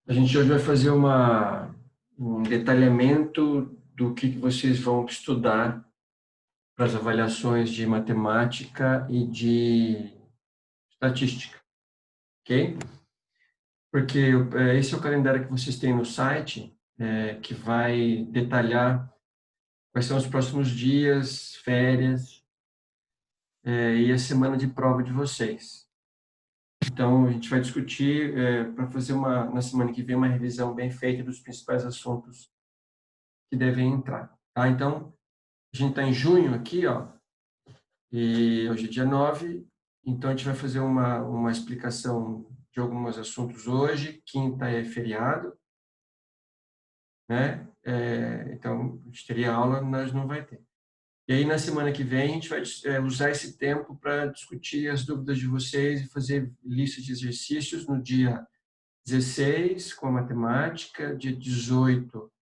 A gente hoje vai fazer um detalhamento do que vocês vão estudar para as avaliações de matemática e de estatística, ok? Porque esse é o calendário que vocês têm no site, que vai detalhar quais são os próximos dias, férias, e a semana de prova de vocês. Então, a gente vai discutir para fazer na semana que vem uma revisão bem feita dos principais assuntos que devem entrar, tá? Então, a gente está em junho aqui, ó, e hoje é dia 9, então a gente vai fazer uma explicação de alguns assuntos hoje. Quinta é feriado, né? Então, a gente teria aula, mas não vai ter. E aí, na semana que vem, a gente vai usar esse tempo para discutir as dúvidas de vocês e fazer lista de exercícios no dia 16 com a matemática, dia 18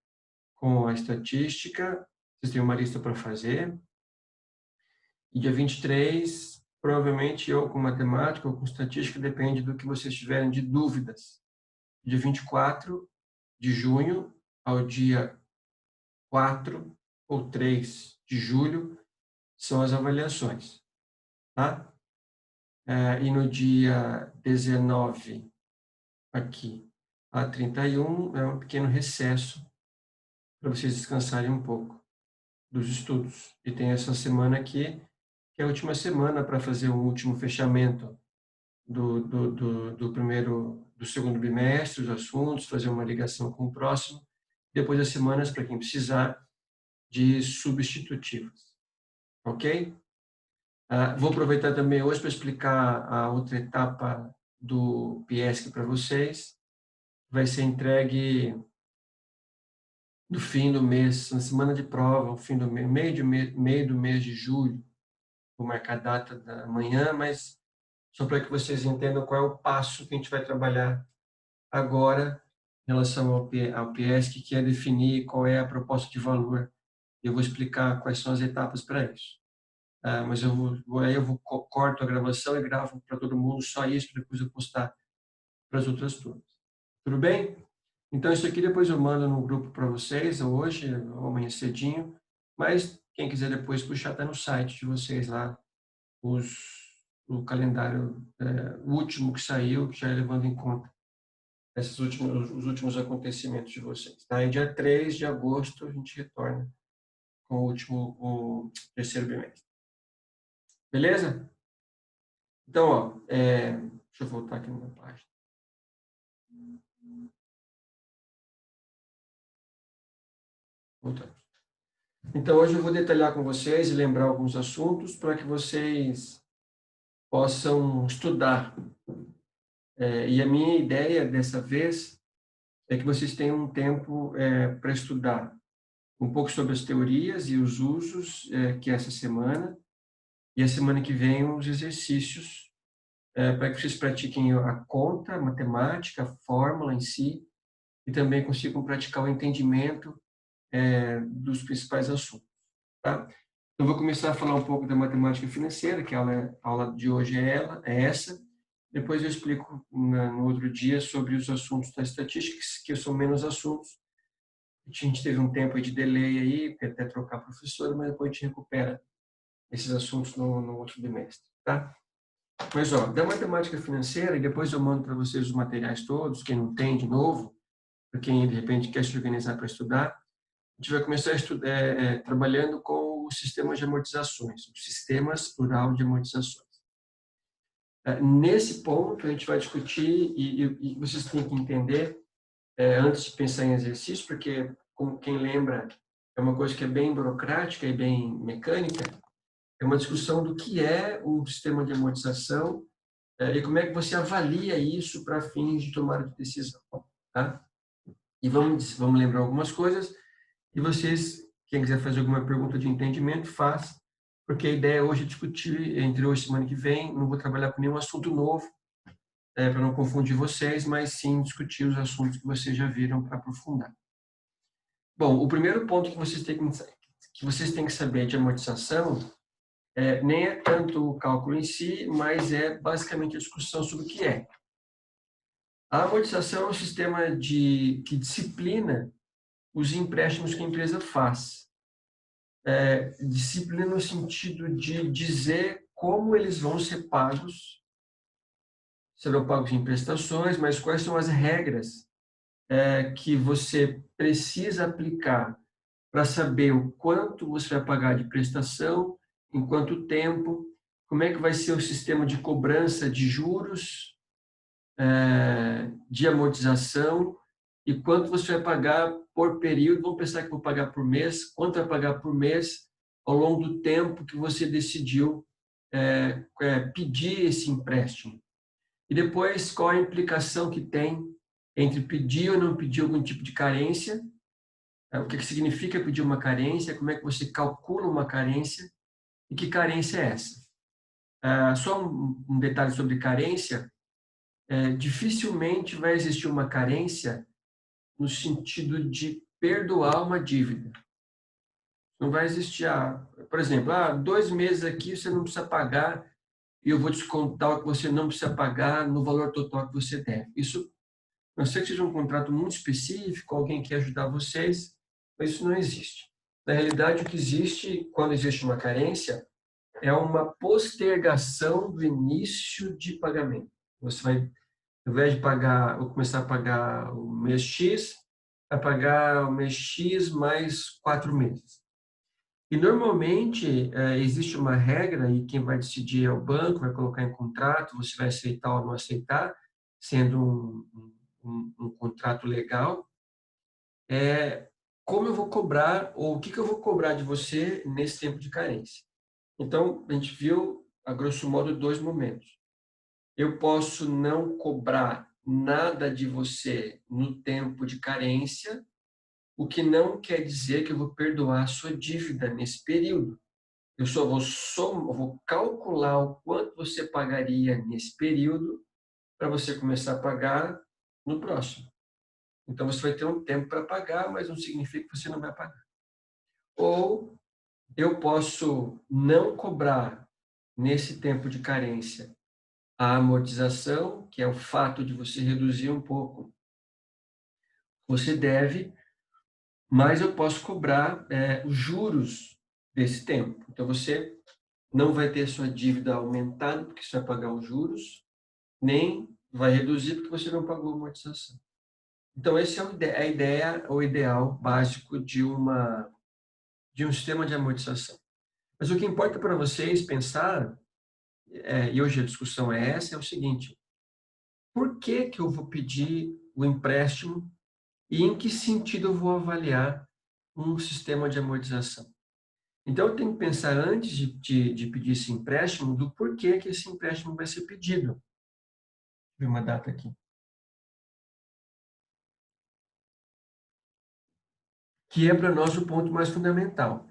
com a estatística. Vocês têm uma lista para fazer. E dia 23, provavelmente eu com matemática ou com estatística, depende do que vocês tiverem de dúvidas. Dia 24 de junho ao dia 4 ou 3 de julho são as avaliações, tá? E no dia 19 aqui a 31 é um pequeno recesso para vocês descansarem um pouco dos estudos. E tem essa semana aqui, que é a última semana para fazer o último fechamento do segundo bimestre, os assuntos, fazer uma ligação com o próximo, depois as semanas, para quem precisar, de substitutivas, ok? Vou aproveitar também hoje para explicar a outra etapa do PIESC para vocês. Vai ser entregue no fim do mês, na semana de prova, no fim do mês, meio do mês de julho. Vou marcar a data da manhã, mas só para que vocês entendam qual é o passo que a gente vai trabalhar agora em relação ao PIESC, que é definir qual é a proposta de valor. Eu vou explicar quais são as etapas para isso. Mas eu corto a gravação e gravo para todo mundo só isso, para depois eu postar para as outras turmas. Tudo bem? Então, isso aqui depois eu mando no grupo para vocês, hoje, ou amanhã cedinho, mas quem quiser depois puxar, está no site de vocês lá, o calendário último que saiu, que já é levando em conta os últimos acontecimentos de vocês. Tá? Em dia 3 de agosto, a gente retorna com o terceiro bimestre. Beleza? Então, ó, deixa eu voltar aqui na minha página. Voltamos. Então, hoje eu vou detalhar com vocês e lembrar alguns assuntos para que vocês possam estudar. E a minha ideia dessa vez é que vocês tenham um tempo para estudar um pouco sobre as teorias e os usos, que é essa semana, e a semana que vem os exercícios, para que vocês pratiquem a conta, a matemática, a fórmula em si, e também consigam praticar o entendimento dos principais assuntos. Tá? Então, vou começar a falar um pouco da matemática financeira, que a aula de hoje é essa. Depois eu explico no outro dia sobre os assuntos da estatística, que são menos assuntos. A gente teve um tempo de delay aí, até trocar professor, mas depois a gente recupera esses assuntos no outro bimestre, tá? Mas, ó, da matemática financeira, e depois eu mando para vocês os materiais todos, quem não tem de novo, para quem de repente quer se organizar para estudar, a gente vai começar a estudar, trabalhando com os sistemas de amortizações, os sistemas plural de amortizações. Nesse ponto, a gente vai discutir, e vocês têm que entender, antes de pensar em exercício, porque, como quem lembra, é uma coisa que é bem burocrática e bem mecânica, é uma discussão do que é o sistema de amortização e como é que você avalia isso para fins de tomada de decisão. Tá? E vamos lembrar algumas coisas, e vocês, quem quiser fazer alguma pergunta de entendimento, faz, porque a ideia hoje é discutir, entre hoje e semana que vem, não vou trabalhar com nenhum assunto novo, para não confundir vocês, mas sim discutir os assuntos que vocês já viram para aprofundar. Bom, o primeiro ponto que vocês têm que saber de amortização nem é tanto o cálculo em si, mas é basicamente a discussão sobre o que é. A amortização é um sistema que disciplina os empréstimos que a empresa faz. Disciplina no sentido de dizer como eles vão ser pagos, serão pagos em prestações, mas quais são as regras que você precisa aplicar para saber o quanto você vai pagar de prestação, em quanto tempo, como é que vai ser o sistema de cobrança de juros, de amortização, e quanto você vai pagar por período. Vamos pensar que vou pagar por mês, quanto vai pagar por mês ao longo do tempo que você decidiu pedir esse empréstimo. E depois, qual a implicação que tem entre pedir ou não pedir algum tipo de carência, o que significa pedir uma carência, como é que você calcula uma carência e que carência é essa. Só um detalhe sobre carência: dificilmente vai existir uma carência no sentido de perdoar uma dívida. Não vai existir, por exemplo, 2 meses aqui você não precisa pagar e eu vou descontar o que você não precisa pagar no valor total que você deve. Isso, a não ser que seja um contrato muito específico, alguém quer ajudar vocês, mas isso não existe. Na realidade, o que existe quando existe uma carência é uma postergação do início de pagamento. Você vai, ao invés de pagar, ou começar a pagar o mês X, vai pagar o mês X mais 4 meses. E normalmente existe uma regra e quem vai decidir é o banco, vai colocar em contrato, você vai aceitar ou não aceitar, sendo um contrato legal, como eu vou cobrar ou o que eu vou cobrar de você nesse tempo de carência. Então, a gente viu, a grosso modo, 2 momentos. Eu posso não cobrar nada de você no tempo de carência, o que não quer dizer que eu vou perdoar a sua dívida nesse período. Eu só vou calcular o quanto você pagaria nesse período para você começar a pagar no próximo. Então, você vai ter um tempo para pagar, mas não significa que você não vai pagar. Ou eu posso não cobrar nesse tempo de carência a amortização, que é o fato de você reduzir um pouco. Você deve, mas eu posso cobrar os juros desse tempo. Então, você não vai ter sua dívida aumentada porque você vai pagar os juros, nem vai reduzir porque você não pagou a amortização. Então, esse é a ideia, o ideal básico de um sistema de amortização. Mas o que importa para vocês pensar, e hoje a discussão é essa, é o seguinte: por que eu vou pedir o empréstimo e em que sentido eu vou avaliar um sistema de amortização? Então, eu tenho que pensar antes de pedir esse empréstimo do porquê que esse empréstimo vai ser pedido. Deixa eu ver uma data aqui. Que é para nós o ponto mais fundamental.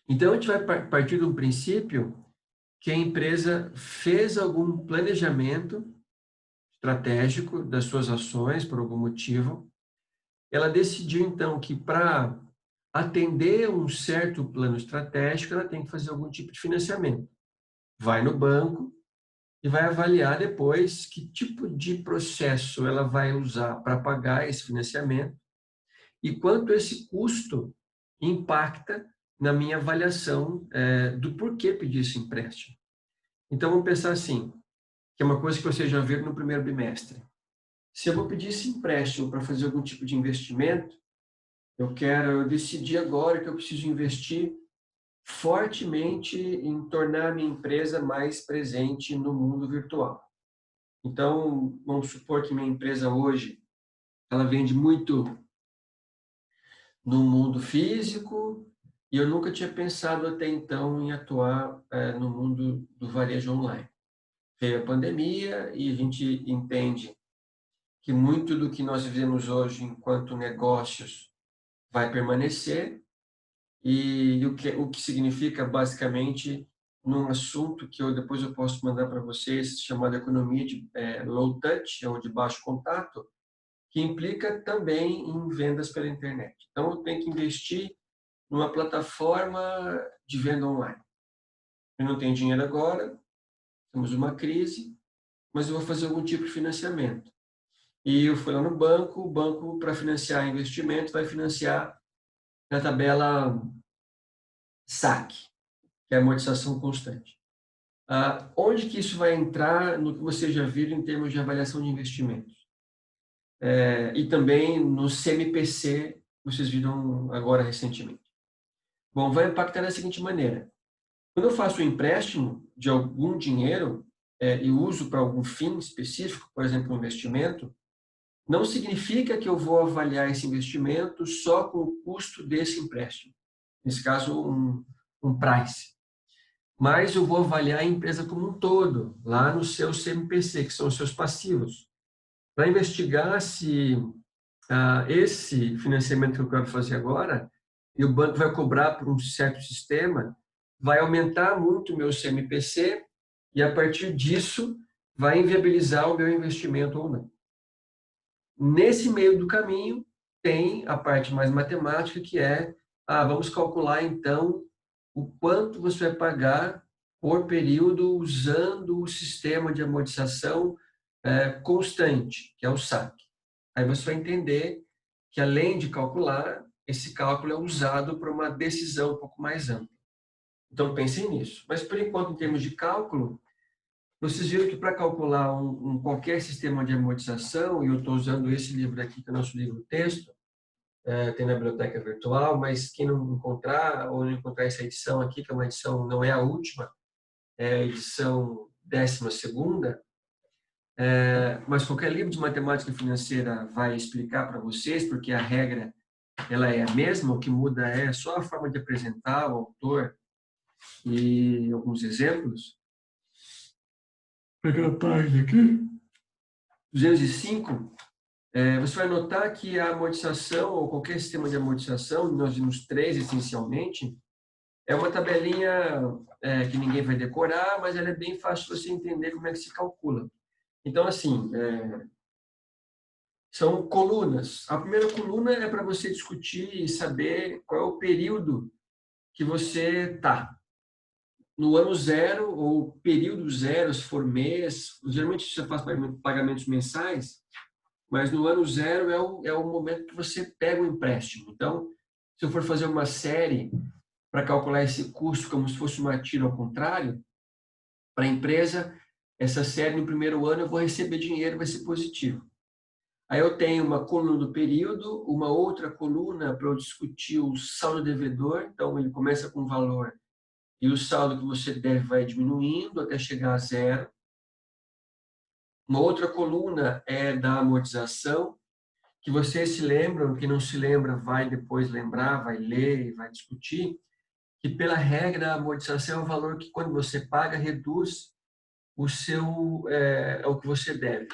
Então, a gente vai partir do princípio que a empresa fez algum planejamento estratégico das suas ações por algum motivo. Ela decidiu, então, que para atender um certo plano estratégico, ela tem que fazer algum tipo de financiamento. Vai no banco e vai avaliar depois que tipo de processo ela vai usar para pagar esse financiamento e quanto esse custo impacta na minha avaliação do porquê pedir esse empréstimo. Então, vamos pensar assim, que é uma coisa que vocês já viram no primeiro bimestre. Se eu vou pedir esse empréstimo para fazer algum tipo de investimento, eu decidi agora que eu preciso investir fortemente em tornar a minha empresa mais presente no mundo virtual. Então, vamos supor que minha empresa hoje, ela vende muito no mundo físico e eu nunca tinha pensado até então em atuar no mundo do varejo online. Veio a pandemia e a gente entende que muito do que nós vivemos hoje enquanto negócios vai permanecer e o que significa basicamente num assunto que depois eu posso mandar para vocês, chamado economia de low touch, ou de baixo contato, que implica também em vendas pela internet. Então, eu tenho que investir numa plataforma de venda online. Eu não tenho dinheiro agora, temos uma crise, mas eu vou fazer algum tipo de financiamento. e eu fui lá no banco, o banco, para financiar investimento, vai financiar na tabela SAC, que é a amortização constante. Onde que isso vai entrar no que você já viu em termos de avaliação de investimentos? E também no CMPC, vocês viram agora recentemente. Bom, vai impactar da seguinte maneira. Quando eu faço um empréstimo de algum dinheiro e uso para algum fim específico, por exemplo, um investimento, não significa que eu vou avaliar esse investimento só com o custo desse empréstimo. Nesse caso, um price. Mas eu vou avaliar a empresa como um todo, lá no seu CMPC, que são os seus passivos, para investigar se esse financiamento que eu quero fazer agora, e o banco vai cobrar por um certo sistema, vai aumentar muito o meu CMPC e, a partir disso, vai inviabilizar o meu investimento ou não. Nesse meio do caminho, tem a parte mais matemática, que é, vamos calcular, então, o quanto você vai pagar por período usando o sistema de amortização constante, que é o SAC. Aí você vai entender que, além de calcular, esse cálculo é usado para uma decisão um pouco mais ampla. Então, pensem nisso. Mas, por enquanto, em termos de cálculo, vocês viram que para calcular qualquer sistema de amortização, e eu estou usando esse livro aqui, que é o nosso livro-texto, tem na biblioteca virtual, mas quem não encontrar, ou não encontrar essa edição aqui, que é uma edição, não é a última, é a edição 12ª, mas qualquer livro de matemática financeira vai explicar para vocês, porque a regra ela é a mesma, o que muda é só a forma de apresentar, o autor e alguns exemplos. Pegar a página aqui. 205, você vai notar que a amortização, ou qualquer sistema de amortização, nós vimos 3 essencialmente, é uma tabelinha que ninguém vai decorar, mas ela é bem fácil de você entender como é que se calcula. Então, assim, são colunas. A primeira coluna é para você discutir e saber qual é o período que você está. No ano zero, ou período zero, se for mês, geralmente você faz pagamentos mensais, mas no ano zero é o momento que você pega o empréstimo. Então, se eu for fazer uma série para calcular esse custo como se fosse uma tira ao contrário, para a empresa, essa série no primeiro ano eu vou receber dinheiro, vai ser positivo. Aí eu tenho uma coluna do período, uma outra coluna para eu discutir o saldo devedor, então ele começa com um valor e o saldo que você deve vai diminuindo até chegar a zero. Uma outra coluna é da amortização, que vocês se lembram, que não se lembra vai depois lembrar, vai ler, vai discutir, que pela regra a amortização é um valor que quando você paga reduz o que você deve.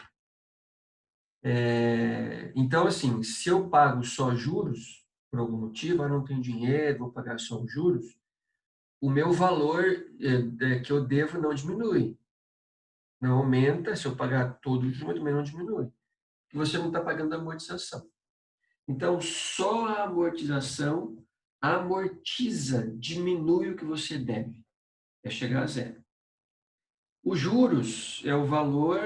Então, assim, se eu pago só juros, por algum motivo, eu não tenho dinheiro, vou pagar só os juros, o meu valor que eu devo não diminui. Não aumenta, se eu pagar todo o juros, também não diminui. Você não está pagando a amortização. Então, só a amortização amortiza, diminui o que você deve. É chegar a zero. Os juros é o valor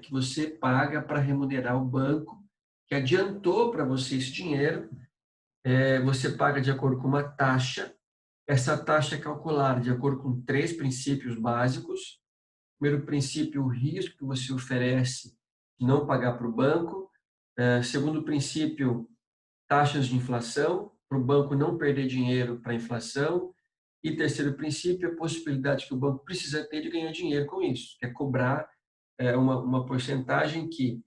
que você paga para remunerar o banco que adiantou para você esse dinheiro. Você paga de acordo com uma taxa. Essa taxa é calculada de acordo com 3 princípios básicos. Primeiro princípio, o risco que você oferece de não pagar para o banco. Segundo princípio, taxas de inflação, para o banco não perder dinheiro para a inflação. E terceiro princípio, a possibilidade que o banco precisa ter de ganhar dinheiro com isso, que é cobrar uma porcentagem que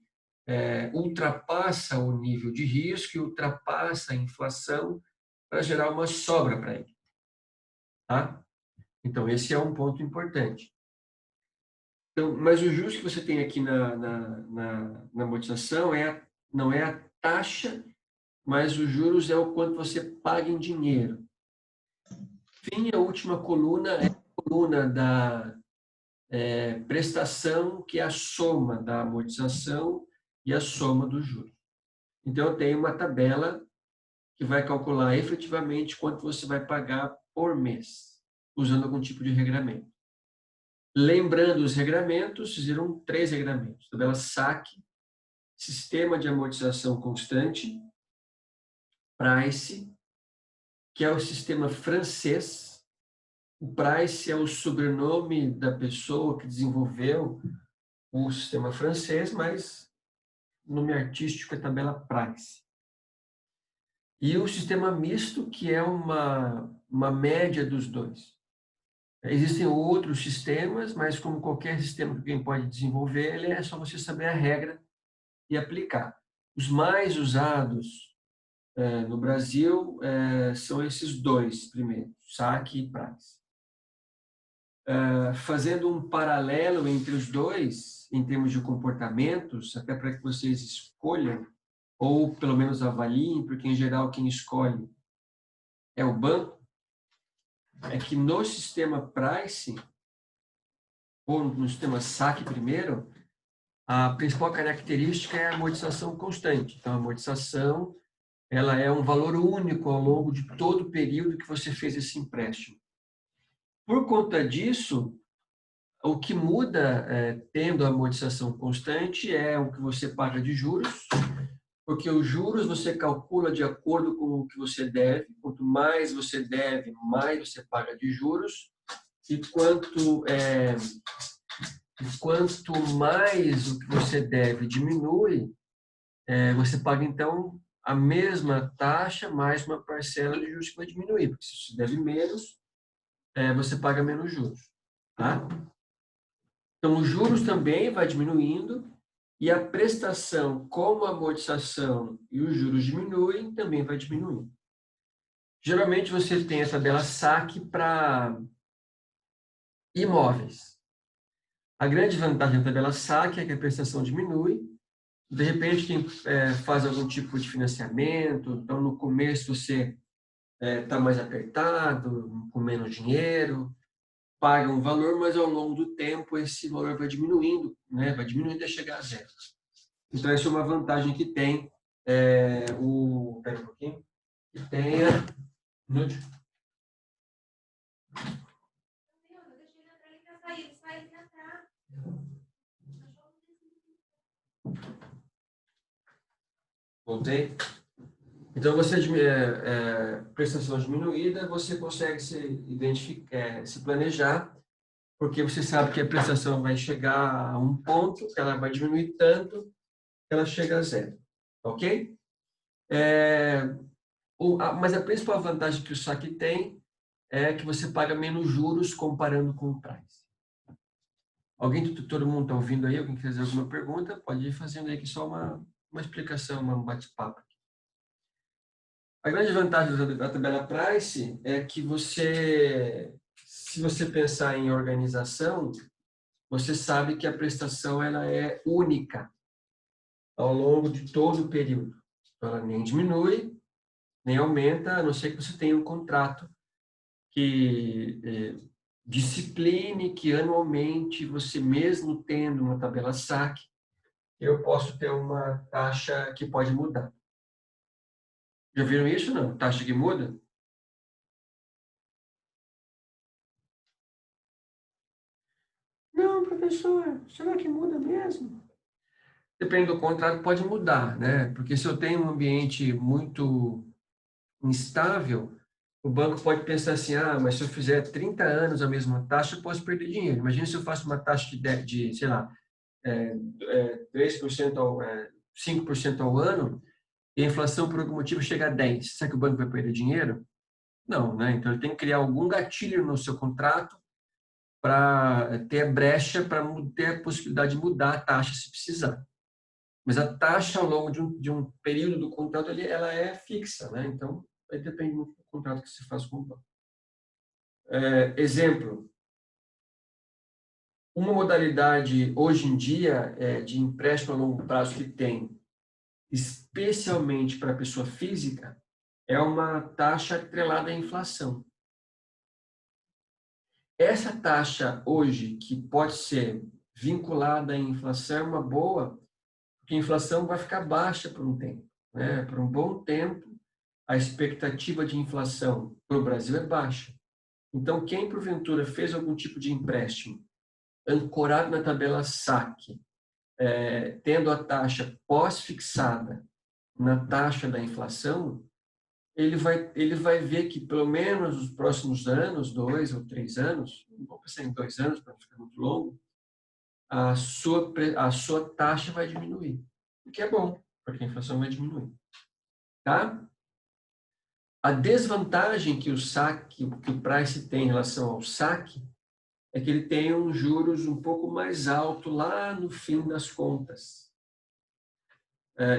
ultrapassa o nível de risco e ultrapassa a inflação para gerar uma sobra para ele. Tá? Então, esse é um ponto importante. Então, mas o juros que você tem aqui na amortização não é a taxa, mas os juros é o quanto você paga em dinheiro. Fim, a última coluna é a coluna da prestação, que é a soma da amortização e a soma dos juros. Então, eu tenho uma tabela que vai calcular efetivamente quanto você vai pagar por mês, usando algum tipo de regramento. Lembrando os regramentos, fizeram 3 regramentos. Tabela SAC, sistema de amortização constante, Price, que é o sistema francês. O Price é o sobrenome da pessoa que desenvolveu o sistema francês, mas o nome artístico é tabela Price. E o sistema misto, que é uma média dos dois. Existem outros sistemas, mas como qualquer sistema que alguém pode desenvolver, ele é só você saber a regra e aplicar. Os mais usados no Brasil são esses dois primeiros, saque e Price. Fazendo um paralelo entre os dois, em termos de comportamentos, até para que vocês escolham, ou pelo menos avaliem, porque em geral quem escolhe é o banco, é que no sistema Price, ou no sistema saque primeiro, a principal característica é a amortização constante. Então, a amortização ela é um valor único ao longo de todo o período que você fez esse empréstimo. Por conta disso, o que muda tendo a amortização constante é o que você paga de juros, porque os juros você calcula de acordo com o que você deve. Quanto mais você deve, mais você paga de juros. E quanto mais o que você deve diminui, você paga, então, a mesma taxa mais uma parcela de juros que vai diminuir. Porque se você deve menos, você paga menos juros. Tá? Então, os juros também vai diminuindo e a prestação, como a amortização e os juros diminuem, também vai diminuindo. Geralmente, você tem a tabela saque para imóveis. A grande vantagem da tabela saque é que a prestação diminui. De repente, quem faz algum tipo de financiamento, então no começo você está mais apertado, com menos dinheiro, paga um valor, mas ao longo do tempo esse valor vai diminuindo, né? Vai diminuindo até chegar a zero. Então, essa é uma vantagem que tem Espera um pouquinho. Que tenha... Voltei? Então, você prestação diminuída, você consegue se planejar, porque você sabe que a prestação vai chegar a um ponto, que ela vai diminuir tanto, que ela chega a zero. Ok? Mas a principal vantagem que o saque tem é que você paga menos juros comparando com o Price. Todo mundo está ouvindo aí? Alguém quer fazer alguma pergunta? Pode ir fazendo aí que só uma explicação, um bate-papo. A grande vantagem da tabela Price é que se você pensar em organização, você sabe que a prestação ela é única ao longo de todo o período. Ela nem diminui, nem aumenta, a não ser que você tenha um contrato que discipline que anualmente, você mesmo tendo uma tabela saque, eu posso ter uma taxa que pode mudar. Já viram isso, não? Taxa que muda? Não, professor, será que muda mesmo? Depende do contrato, pode mudar, né? Porque se eu tenho um ambiente muito instável, o banco pode pensar assim, mas se eu fizer 30 anos a mesma taxa, eu posso perder dinheiro. Imagina se eu faço uma taxa sei lá, 3% 5% ao ano, e a inflação por algum motivo chega a 10%. Será que o banco vai perder dinheiro? Não, né? Então ele tem que criar algum gatilho no seu contrato para ter brecha, para ter a possibilidade de mudar a taxa se precisar. Mas a taxa ao longo de um período do contrato ali, ela é fixa, né? Então, aí depende muito do contrato que se faz com o banco. Exemplo, uma modalidade hoje em dia de empréstimo a longo prazo que tem, especialmente para a pessoa física, é uma taxa atrelada à inflação. Essa taxa hoje, que pode ser vinculada à inflação, é uma boa, porque a inflação vai ficar baixa por um tempo, né? Por um bom tempo, a expectativa de inflação para o Brasil é baixa. Então, quem porventura fez algum tipo de empréstimo ancorado na tabela saque tendo a taxa pós-fixada na taxa da inflação, ele vai ver que, pelo menos nos próximos anos, 2 ou 3 anos, vou pensar em 2 anos para não ficar muito longo, a sua taxa vai diminuir. O que é bom, porque a inflação vai diminuir. Tá? A desvantagem que o Price tem em relação ao saque, é que ele tem um juros um pouco mais alto lá no fim das contas.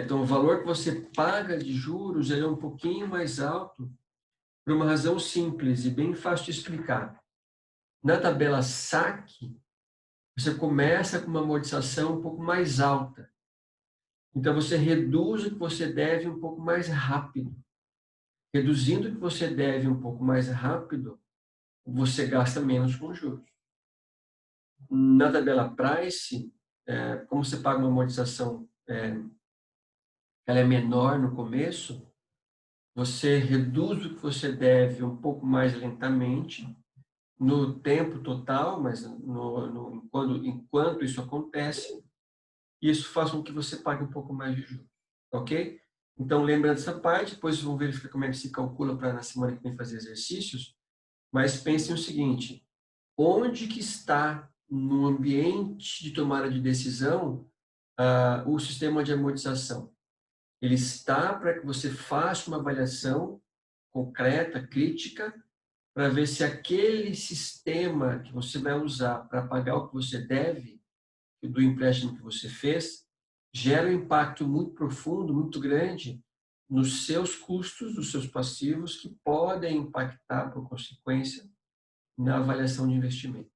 Então, o valor que você paga de juros ele é um pouquinho mais alto por uma razão simples e bem fácil de explicar. Na tabela saque, você começa com uma amortização um pouco mais alta. Então, você reduz o que você deve um pouco mais rápido. Reduzindo o que você deve um pouco mais rápido, você gasta menos com juros. Na tabela Price, como você paga uma amortização, ela é menor no começo, você reduz o que você deve um pouco mais lentamente, no tempo total, mas enquanto isso acontece, isso faz com que você pague um pouco mais de juros, ok? Então, lembra dessa parte, depois vamos verificar como é que se calcula para na semana que vem fazer exercícios, mas pensem o seguinte, onde que está no ambiente de tomada de decisão o sistema de amortização? Ele está para que você faça uma avaliação concreta, crítica, para ver se aquele sistema que você vai usar para pagar o que você deve, do empréstimo que você fez, gera um impacto muito profundo, muito grande, nos seus custos, nos seus passivos, que podem impactar, por consequência, na avaliação de investimento.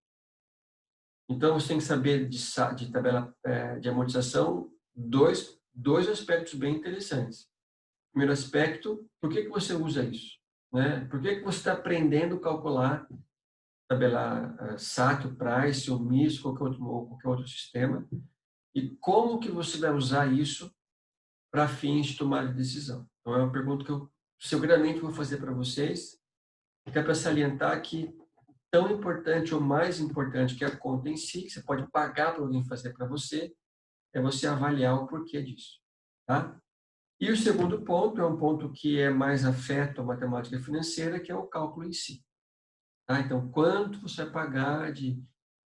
Então, você tem que saber de tabela de amortização dois aspectos bem interessantes. Primeiro aspecto, por que você usa isso? Né? Por que você está aprendendo a calcular, tabelar saque, price, ou MIS, ou qualquer outro sistema? E como que você vai usar isso para fins de tomar decisão? Então, é uma pergunta que eu seguramente vou fazer para vocês, que é para salientar que tão importante ou mais importante que a conta em si, que você pode pagar para alguém fazer para você, é você avaliar o porquê disso. Tá? E o segundo ponto é um ponto que é mais afeto à matemática financeira, que é o cálculo em si. Tá? Então, quanto você vai pagar de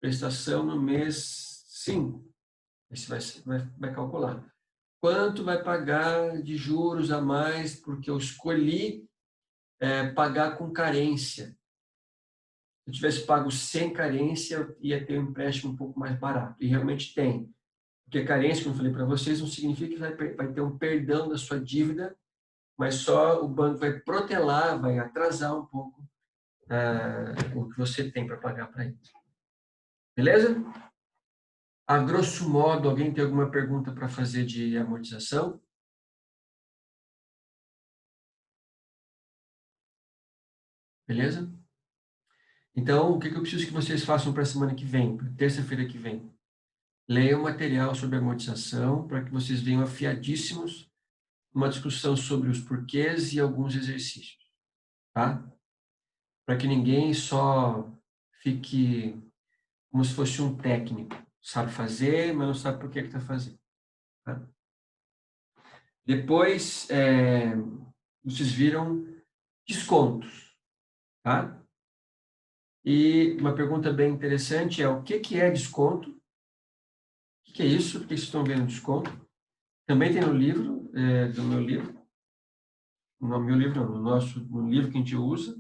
prestação no mês 5? Você vai calcular. Quanto vai pagar de juros a mais porque eu escolhi pagar com carência? Se eu tivesse pago sem carência, ia ter um empréstimo um pouco mais barato. E realmente tem. Porque carência, como eu falei para vocês, não significa que vai ter um perdão da sua dívida, mas só o banco vai protelar, vai atrasar um pouco o que você tem para pagar para ele. Beleza? A grosso modo, alguém tem alguma pergunta para fazer de amortização? Beleza? Então, o que eu preciso que vocês façam para a semana que vem, para terça-feira que vem? Leiam material sobre amortização para que vocês venham afiadíssimos numa discussão sobre os porquês e alguns exercícios, tá? Para que ninguém só fique como se fosse um técnico. Sabe fazer, mas não sabe por que está fazendo. Tá? Depois, vocês viram descontos, tá? E uma pergunta bem interessante é o que é desconto? O que é isso? Por que vocês estão vendo desconto? Também tem no livro, do meu livro. No meu livro, não, no livro que a gente usa.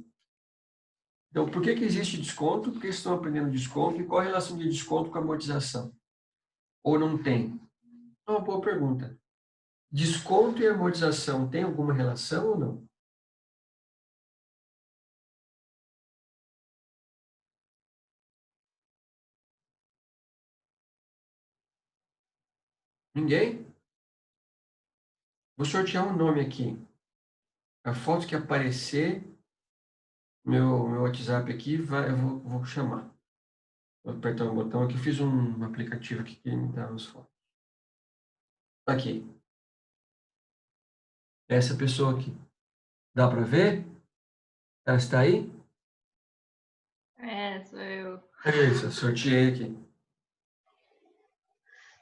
Então, por que existe desconto? Por que estão aprendendo desconto? E qual a relação de desconto com a amortização? Ou não tem? É uma boa pergunta. Desconto e amortização tem alguma relação ou não? Ninguém? Vou sortear um nome aqui. A foto que aparecer, meu WhatsApp aqui, eu vou chamar. Vou apertar um botão aqui. Eu fiz um aplicativo aqui que me dá as fotos. Aqui. Essa pessoa aqui. Dá para ver? Ela está aí? Sou eu. É isso, eu sorteei aqui.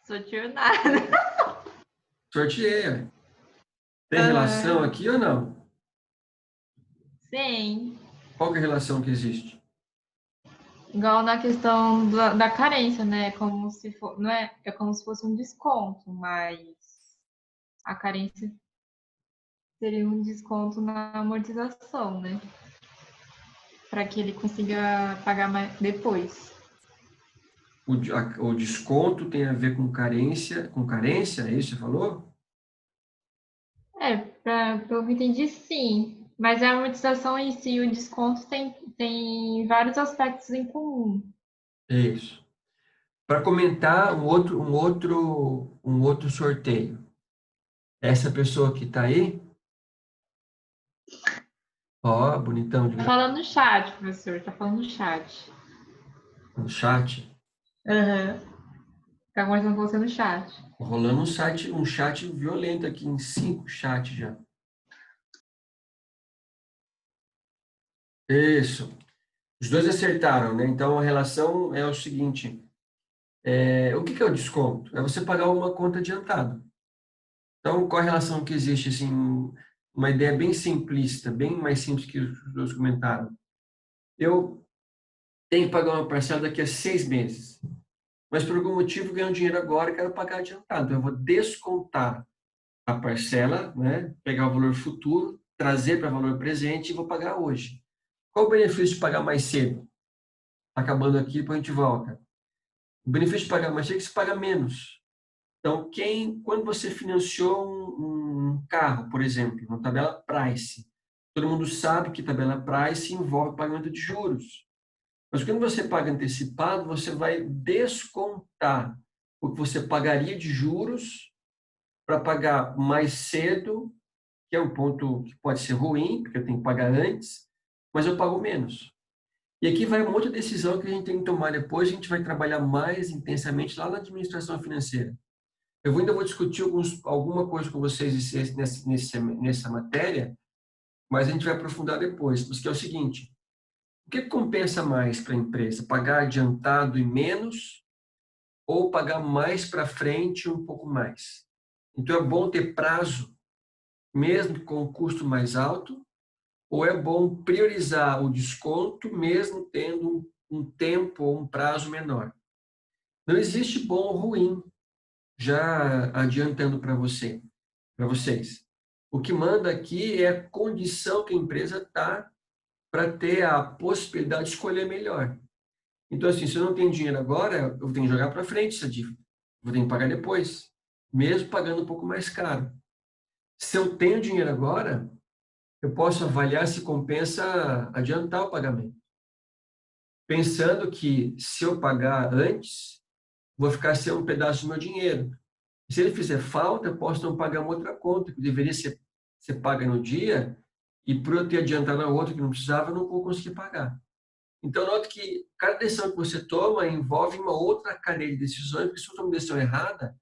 Sorteio nada. Sorteei, ué. Tem relação aqui ou não? Sim. Qual que é a relação que existe? Igual na questão da carência, né? Como se for, não é, é como se fosse um desconto, mas a carência seria um desconto na amortização, né? Para que ele consiga pagar mais depois. O desconto tem a ver com carência, é isso que você falou? Pelo que eu entendi, sim. Mas a amortização em si, o desconto tem vários aspectos em comum. É isso. Para comentar um outro sorteio. Essa pessoa que está aí, ó, bonitão de Tá falando no chat, professor, tá falando no chat. no chat, Aham. Tá conversando com você no chat. rolando um chat violento aqui, em 5 chats já. Isso. Os dois acertaram, né? Então a relação é o seguinte: o que é o desconto? É você pagar uma conta adiantada. Então, qual a relação que existe, assim, uma ideia bem simplista, bem mais simples que os dois comentaram. Eu tenho que pagar uma parcela daqui a 6 meses, mas por algum motivo ganho dinheiro agora e quero pagar adiantado. Então, eu vou descontar a parcela, né? Pegar o valor futuro, trazer para o valor presente e vou pagar hoje. Qual o benefício de pagar mais cedo? Tá acabando aqui, depois a gente volta. O benefício de pagar mais cedo é que você paga menos. Então, quando você financiou um carro, por exemplo, uma tabela Price, todo mundo sabe que tabela Price envolve pagamento de juros. Mas quando você paga antecipado, você vai descontar o que você pagaria de juros para pagar mais cedo, que é um ponto que pode ser ruim, porque eu tenho que pagar antes, mas eu pago menos. E aqui vai uma outra decisão que a gente tem que tomar depois, a gente vai trabalhar mais intensamente lá na administração financeira. Ainda vou discutir alguma coisa com vocês nessa matéria, mas a gente vai aprofundar depois, porque é o seguinte: o que compensa mais para a empresa? Pagar adiantado e menos ou pagar mais para frente um pouco mais? Então, é bom ter prazo, mesmo com o custo mais alto, ou é bom priorizar o desconto, mesmo tendo um tempo ou um prazo menor? Não existe bom ou ruim, já adiantando para vocês. O que manda aqui é a condição que a empresa está para ter a possibilidade de escolher melhor. Então, assim, se eu não tenho dinheiro agora, eu tenho que jogar para frente essa dívida. Vou ter que pagar depois, mesmo pagando um pouco mais caro. Se eu tenho dinheiro agora, eu posso avaliar se compensa adiantar o pagamento. Pensando que se eu pagar antes, vou ficar sem um pedaço do meu dinheiro. Se ele fizer falta, eu posso não pagar uma outra conta, que deveria ser paga no dia, e por eu ter adiantado a outra que não precisava, eu não vou conseguir pagar. Então, note que cada decisão que você toma envolve uma outra cadeia de decisões, porque se eu tomo uma decisão errada,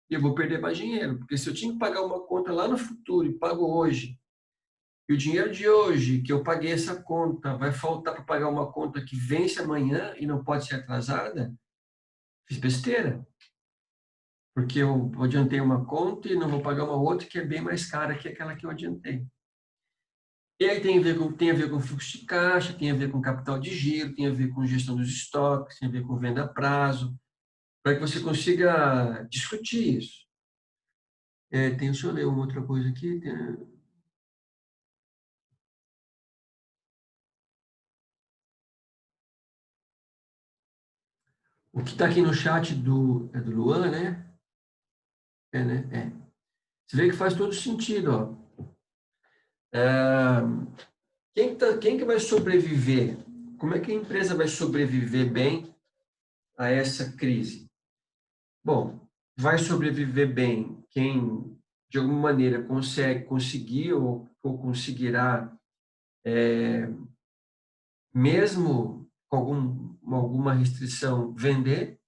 eu vou perder mais dinheiro. Porque se eu tinha que pagar uma conta lá no futuro e pago hoje, e o dinheiro de hoje, que eu paguei essa conta, vai faltar para pagar uma conta que vence amanhã e não pode ser atrasada, fiz besteira. Porque eu adiantei uma conta e não vou pagar uma outra que é bem mais cara que aquela que eu adiantei. E aí tem a ver com fluxo de caixa, tem a ver com capital de giro, tem a ver com gestão dos estoques, tem a ver com venda a prazo, para que você consiga discutir isso. Deixa eu ler uma outra coisa aqui. O que está aqui no chat é do Luan, né? É, né? É. Você vê que faz todo sentido, ó. Quem que vai sobreviver? Como é que a empresa vai sobreviver bem a essa crise? Bom, vai sobreviver bem quem, de alguma maneira, conseguir ou conseguirá, mesmo com alguma restrição, vender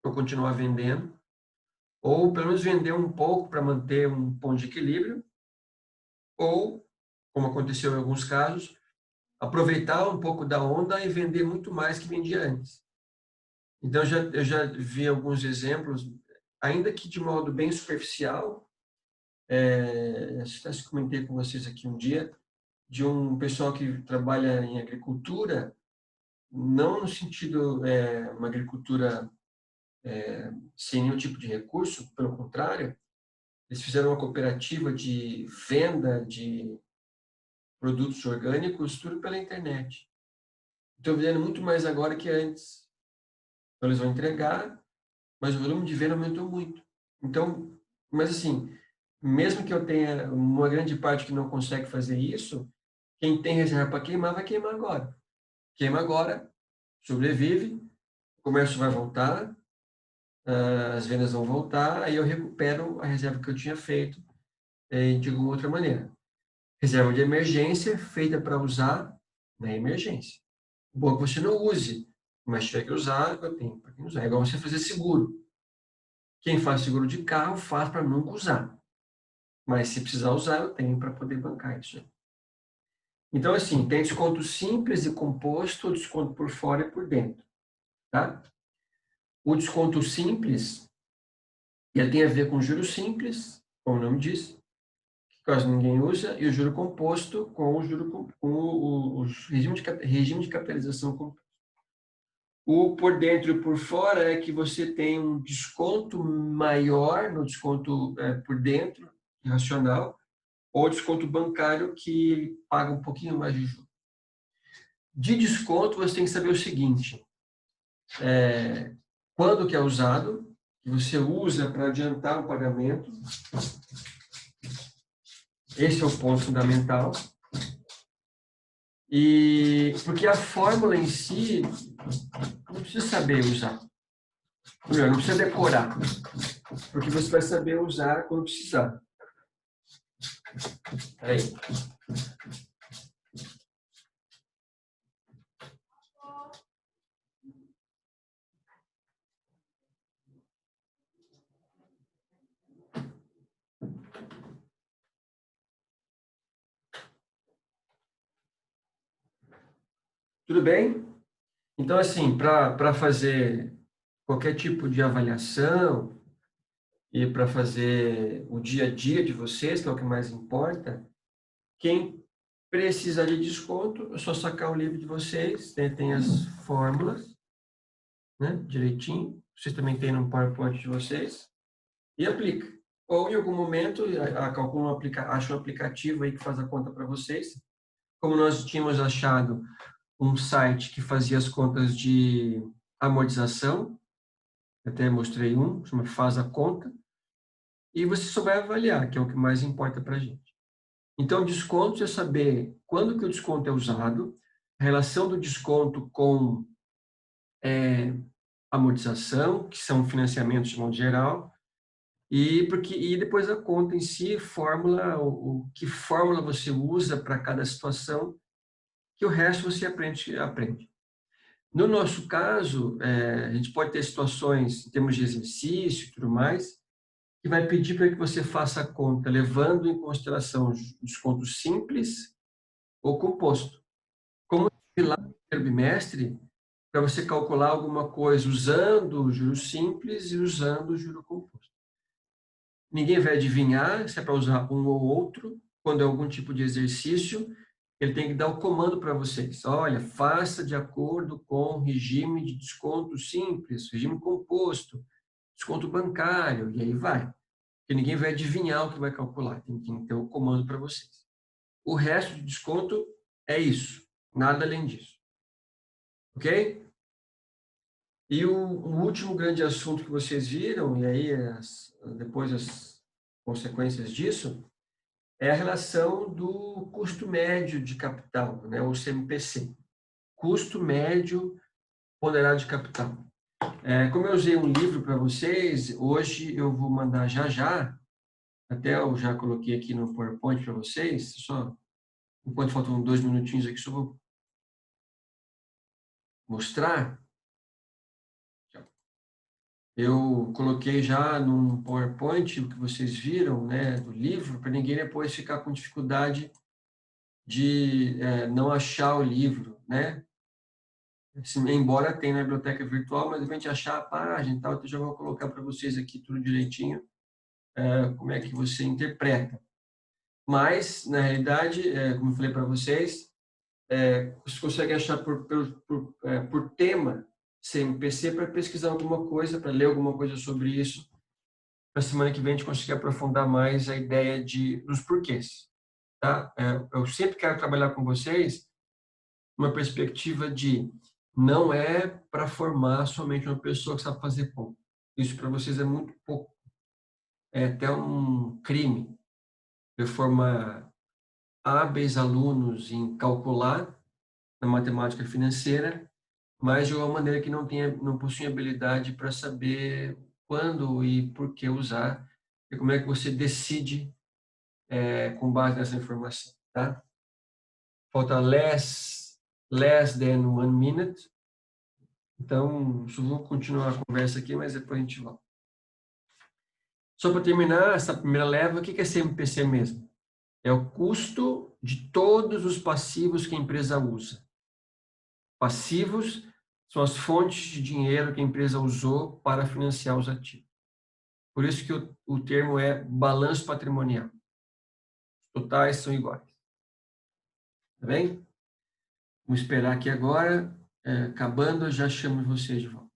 ou continuar vendendo, ou pelo menos vender um pouco para manter um ponto de equilíbrio, ou, como aconteceu em alguns casos, aproveitar um pouco da onda e vender muito mais que vendia antes. Então, eu já vi alguns exemplos ainda que de modo bem superficial, acho que comentei com vocês aqui um dia, de um pessoal que trabalha em agricultura, não no sentido uma agricultura sem nenhum tipo de recurso, pelo contrário, eles fizeram uma cooperativa de venda de produtos orgânicos, tudo pela internet. Estão vendendo muito mais agora que antes. Então, eles vão entregar, mas o volume de venda aumentou muito. Então, mas assim, mesmo que eu tenha uma grande parte que não consegue fazer isso, quem tem reserva para queimar, vai queimar agora. Queima agora, sobrevive, o comércio vai voltar, as vendas vão voltar, aí eu recupero a reserva que eu tinha feito de alguma outra maneira. Reserva de emergência feita para usar na emergência. Bom que você não use, mas tiver que usar, eu tenho para quem usar. É igual você fazer seguro. Quem faz seguro de carro faz para nunca usar. Mas se precisar usar, eu tenho para poder bancar isso. Então, assim, tem desconto simples e composto, o desconto por fora e por dentro. Tá? O desconto simples, ele tem a ver com juros simples, como o nome diz, que quase ninguém usa, e o juro composto com o regime de capitalização composto. O por dentro e por fora é que você tem um desconto maior no desconto por dentro, racional, ou desconto bancário que paga um pouquinho mais de juros. De desconto, você tem que saber o seguinte, quando que é usado, que você usa para adiantar o pagamento, esse é o ponto fundamental, e porque a fórmula em si, não precisa saber usar, não precisa decorar, porque você vai saber usar quando precisar. Aí. Tudo bem? Então, assim, para fazer qualquer tipo de avaliação e para fazer o dia a dia de vocês, que é o que mais importa, quem precisa de desconto, é só sacar o livro de vocês, né? Tem as fórmulas, né? Direitinho. Vocês também têm no PowerPoint de vocês. E aplica. Ou em algum momento, acha um aplicativo aí que faz a conta para vocês. Como nós tínhamos achado um site que fazia as contas de amortização, até mostrei um, chama Faz a Conta, e você só vai avaliar, que é o que mais importa para a gente. Então, desconto é saber quando que o desconto é usado, a relação do desconto com amortização, que são financiamentos de modo geral, e depois a conta em si, fórmula, que fórmula você usa para cada situação, que o resto você aprende. No nosso caso, a gente pode ter situações em termos de exercício e tudo mais, que vai pedir para que você faça a conta levando em consideração desconto simples ou composto. Como lá no primeiro bimestre, para você calcular alguma coisa usando o juro simples e usando o juro composto. Ninguém vai adivinhar se é para usar um ou outro, quando é algum tipo de exercício, ele tem que dar o comando para vocês. Olha, faça de acordo com o regime de desconto simples, regime composto, desconto bancário, e aí vai. Porque ninguém vai adivinhar o que vai calcular, tem que ter o comando para vocês. O resto de desconto é isso, nada além disso. Ok? E o último grande assunto que vocês viram, e aí depois as consequências disso, é a relação do custo médio de capital, né, o CMPC. Custo médio ponderado de capital. Como eu usei um livro para vocês, hoje eu vou mandar já, até eu já coloquei aqui no PowerPoint para vocês, só enquanto faltam 2 minutinhos aqui, só vou mostrar. Eu coloquei já num PowerPoint o que vocês viram, né, do livro, para ninguém depois ficar com dificuldade de não achar o livro, né? embora tenha na biblioteca virtual, mas a gente achar a página e tal, então já vou colocar para vocês aqui tudo direitinho, como é que você interpreta. Mas, na realidade, como eu falei para vocês, você consegue achar por tema CMPC para pesquisar alguma coisa, para ler alguma coisa sobre isso. Para a semana que vem a gente conseguir aprofundar mais a ideia dos porquês. Tá? Eu sempre quero trabalhar com vocês uma perspectiva de não é para formar somente uma pessoa que sabe fazer ponto. Isso para vocês é muito pouco. É até um crime eu formar hábeis alunos em calcular na matemática financeira, mas de uma maneira que não possui habilidade para saber quando e por que usar e como é que você decide com base nessa informação, tá? Falta less than 1 minute. Então, só vou continuar a conversa aqui, mas depois a gente volta. Só para terminar essa primeira leva, o que é CMPC mesmo? É o custo de todos os passivos que a empresa usa. Passivos são as fontes de dinheiro que a empresa usou para financiar os ativos. Por isso que o termo é balanço patrimonial. Os totais são iguais. Tá bem? Vamos esperar aqui agora. Acabando, eu já chamo vocês de volta.